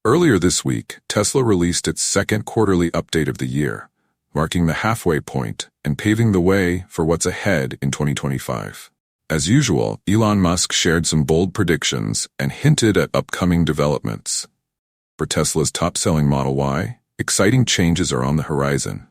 Earlier this week, Tesla released its second quarterly update of the year, marking the halfway point and paving the way for what's ahead in 2025. As usual, Elon Musk shared some bold predictions and hinted at upcoming developments. For Tesla's top-selling Model Y, exciting changes are on the horizon,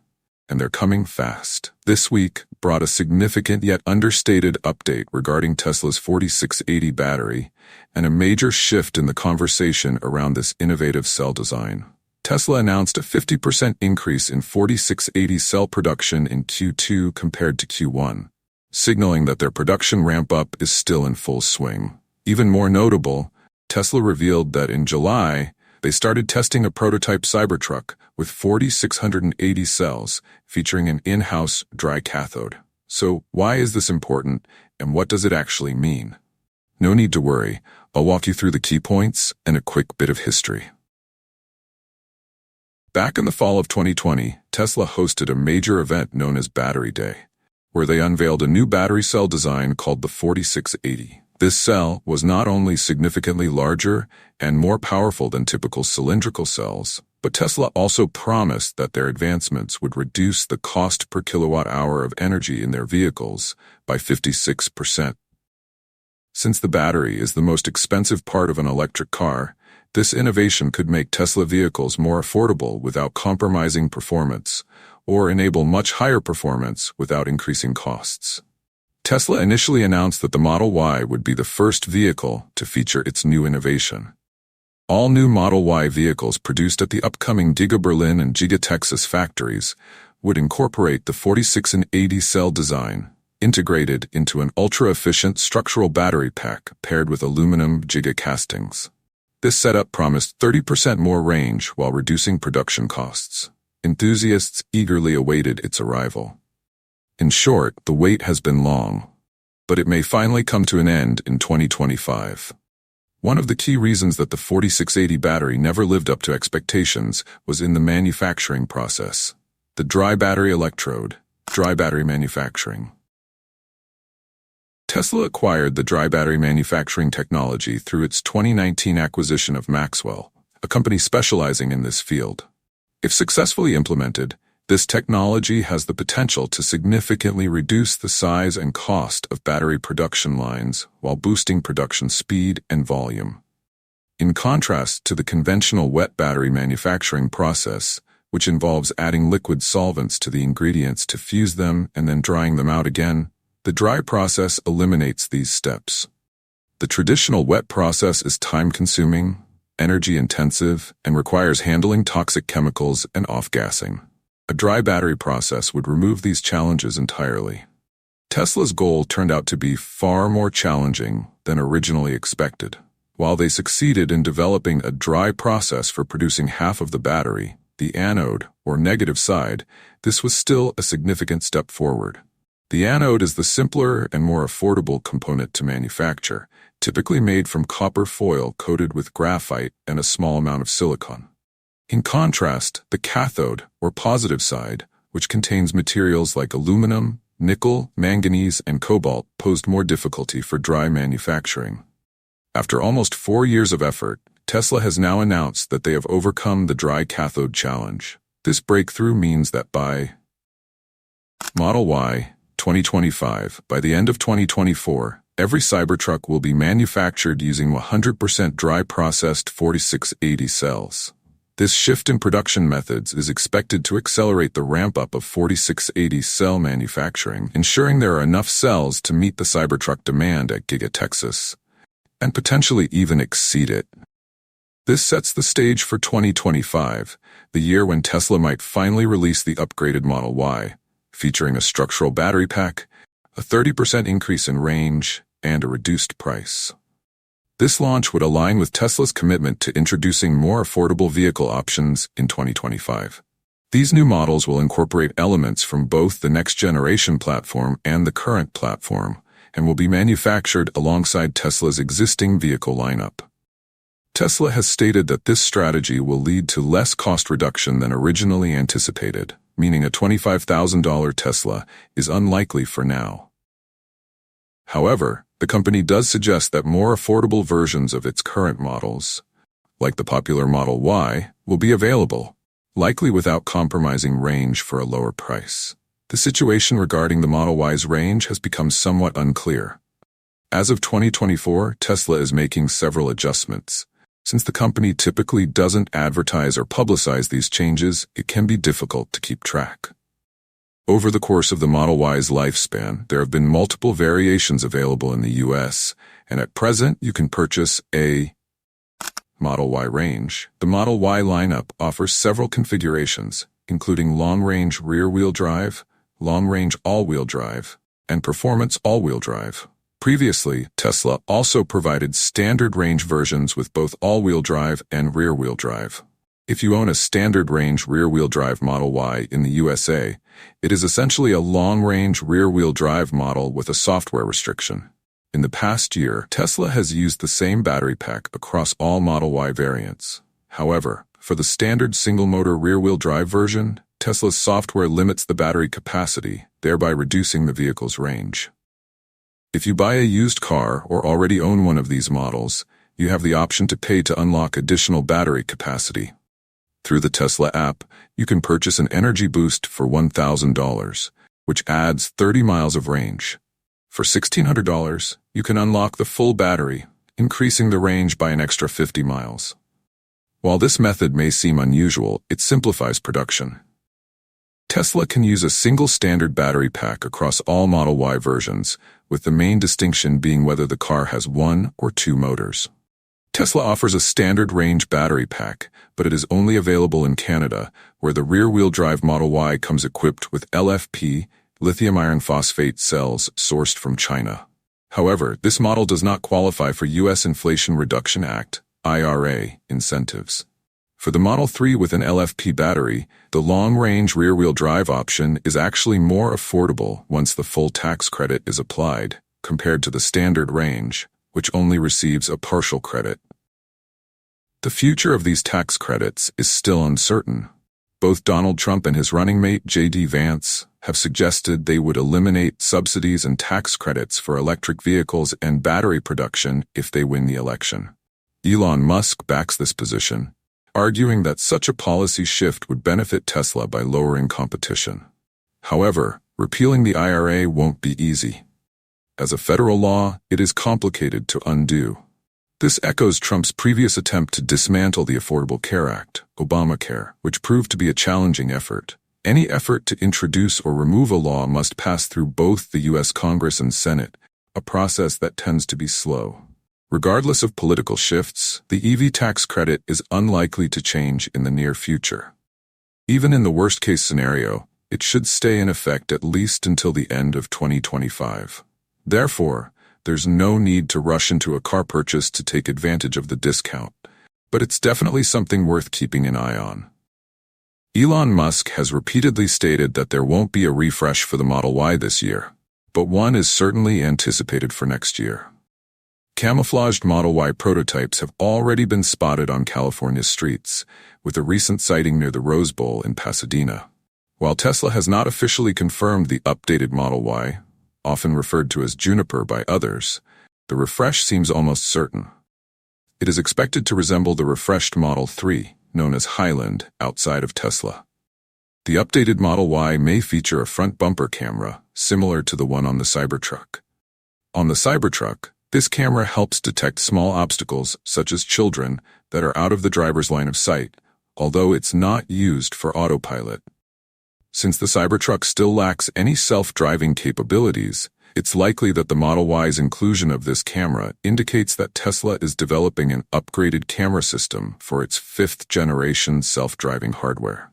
and they're coming fast. This week brought a significant yet understated update regarding Tesla's 4680 battery and a major shift in the conversation around this innovative cell design. Tesla announced a 50% increase in 4680 cell production in Q2 compared to Q1, signaling that their production ramp-up is still in full swing. Even more notable, Tesla revealed that in July, they started testing a prototype Cybertruck with 4,680 cells, featuring an in-house dry cathode. So why is this important, and what does it actually mean? No need to worry, I'll walk you through the key points and a quick bit of history. Back in the fall of 2020, Tesla hosted a major event known as Battery Day, where they unveiled a new battery cell design called the 4680. This cell was not only significantly larger and more powerful than typical cylindrical cells, but Tesla also promised that their advancements would reduce the cost per kilowatt-hour of energy in their vehicles by 56%. Since the battery is the most expensive part of an electric car, this innovation could make Tesla vehicles more affordable without compromising performance, or enable much higher performance without increasing costs. Tesla initially announced that the Model Y would be the first vehicle to feature its new innovation. All new Model Y vehicles produced at the upcoming Giga Berlin and Giga Texas factories would incorporate the 4680 cell design, integrated into an ultra-efficient structural battery pack paired with aluminum Giga castings. This setup promised 30% more range while reducing production costs. Enthusiasts eagerly awaited its arrival. In short, the wait has been long, but it may finally come to an end in 2025. One of the key reasons that the 4680 battery never lived up to expectations was in the manufacturing process. The dry battery electrode, dry battery manufacturing. Tesla acquired the dry battery manufacturing technology through its 2019 acquisition of Maxwell, a company specializing in this field. If successfully implemented, this technology has the potential to significantly reduce the size and cost of battery production lines while boosting production speed and volume. In contrast to the conventional wet battery manufacturing process, which involves adding liquid solvents to the ingredients to fuse them and then drying them out again, the dry process eliminates these steps. The traditional wet process is time-consuming, energy-intensive, and requires handling toxic chemicals and off-gassing. A dry battery process would remove these challenges entirely. Tesla's goal turned out to be far more challenging than originally expected. While they succeeded in developing a dry process for producing half of the battery, the anode, or negative side, this was still a significant step forward. The anode is the simpler and more affordable component to manufacture, typically made from copper foil coated with graphite and a small amount of silicon. In contrast, the cathode, or positive side, which contains materials like aluminum, nickel, manganese, and cobalt, posed more difficulty for dry manufacturing. After almost 4 years of effort, Tesla has now announced that they have overcome the dry cathode challenge. This breakthrough means that by Model Y, 2025, by the end of 2024, every Cybertruck will be manufactured using 100% dry processed 4680 cells. This shift in production methods is expected to accelerate the ramp-up of 4680 cell manufacturing, ensuring there are enough cells to meet the Cybertruck demand at Giga Texas, and potentially even exceed it. This sets the stage for 2025, the year when Tesla might finally release the upgraded Model Y, featuring a structural battery pack, a 30% increase in range, and a reduced price. This launch would align with Tesla's commitment to introducing more affordable vehicle options in 2025. These new models will incorporate elements from both the next-generation platform and the current platform, and will be manufactured alongside Tesla's existing vehicle lineup. Tesla has stated that this strategy will lead to less cost reduction than originally anticipated, meaning a $25,000 Tesla is unlikely for now. However, the company does suggest that more affordable versions of its current models, like the popular Model Y, will be available, likely without compromising range for a lower price. The situation regarding the Model Y's range has become somewhat unclear. As of 2024, Tesla is making several adjustments. Since the company typically doesn't advertise or publicize these changes, it can be difficult to keep track. Over the course of the Model Y's lifespan, there have been multiple variations available in the US, and at present you can purchase a Model Y range. The Model Y lineup offers several configurations, including long-range rear-wheel drive, long-range all-wheel drive, and performance all-wheel drive. Previously, Tesla also provided standard range versions with both all-wheel drive and rear-wheel drive. If you own a standard range rear-wheel drive Model Y in the USA, it is essentially a long-range rear-wheel drive model with a software restriction. In the past year, Tesla has used the same battery pack across all Model Y variants. However, for the standard single-motor rear-wheel drive version, Tesla's software limits the battery capacity, thereby reducing the vehicle's range. If you buy a used car or already own one of these models, you have the option to pay to unlock additional battery capacity. Through the Tesla app, you can purchase an energy boost for $1,000, which adds 30 miles of range. For $1,600, you can unlock the full battery, increasing the range by an extra 50 miles. While this method may seem unusual, it simplifies production. Tesla can use a single standard battery pack across all Model Y versions, with the main distinction being whether the car has one or two motors. Tesla offers a standard range battery pack, but it is only available in Canada, where the rear-wheel drive Model Y comes equipped with LFP, lithium iron phosphate cells sourced from China. However, this model does not qualify for U.S. Inflation Reduction Act, IRA, incentives. For the Model 3 with an LFP battery, the long-range rear-wheel drive option is actually more affordable once the full tax credit is applied, compared to the standard range, which only receives a partial credit. The future of these tax credits is still uncertain. Both Donald Trump and his running mate J.D. Vance have suggested they would eliminate subsidies and tax credits for electric vehicles and battery production if they win the election. Elon Musk backs this position, arguing that such a policy shift would benefit Tesla by lowering competition. However, repealing the IRA won't be easy. As a federal law, it is complicated to undo. This echoes Trump's previous attempt to dismantle the Affordable Care Act, Obamacare, which proved to be a challenging effort. Any effort to introduce or remove a law must pass through both the U.S. Congress and Senate, a process that tends to be slow. Regardless of political shifts, the EV tax credit is unlikely to change in the near future. Even in the worst-case scenario, it should stay in effect at least until the end of 2025. Therefore, there's no need to rush into a car purchase to take advantage of the discount, but it's definitely something worth keeping an eye on. Elon Musk has repeatedly stated that there won't be a refresh for the Model Y this year, but one is certainly anticipated for next year. Camouflaged Model Y prototypes have already been spotted on California's streets, with a recent sighting near the Rose Bowl in Pasadena. While Tesla has not officially confirmed the updated Model Y, often referred to as Juniper by others, the refresh seems almost certain. It is expected to resemble the refreshed Model 3, known as Highland, outside of Tesla. The updated Model Y may feature a front bumper camera, similar to the one on the Cybertruck. On the Cybertruck, this camera helps detect small obstacles, such as children, that are out of the driver's line of sight, although it's not used for autopilot. Since the Cybertruck still lacks any self-driving capabilities, it's likely that the Model Y's inclusion of this camera indicates that Tesla is developing an upgraded camera system for its fifth-generation self-driving hardware.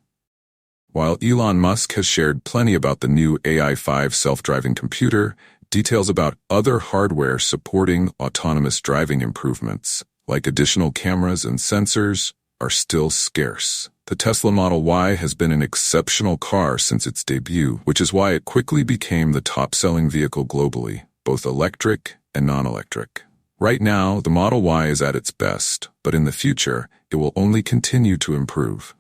While Elon Musk has shared plenty about the new AI-5 self-driving computer, details about other hardware supporting autonomous driving improvements, like additional cameras and sensors, are still scarce. The Tesla Model Y has been an exceptional car since its debut, which is why it quickly became the top-selling vehicle globally, both electric and non-electric. Right now, the Model Y is at its best, but in the future, it will only continue to improve.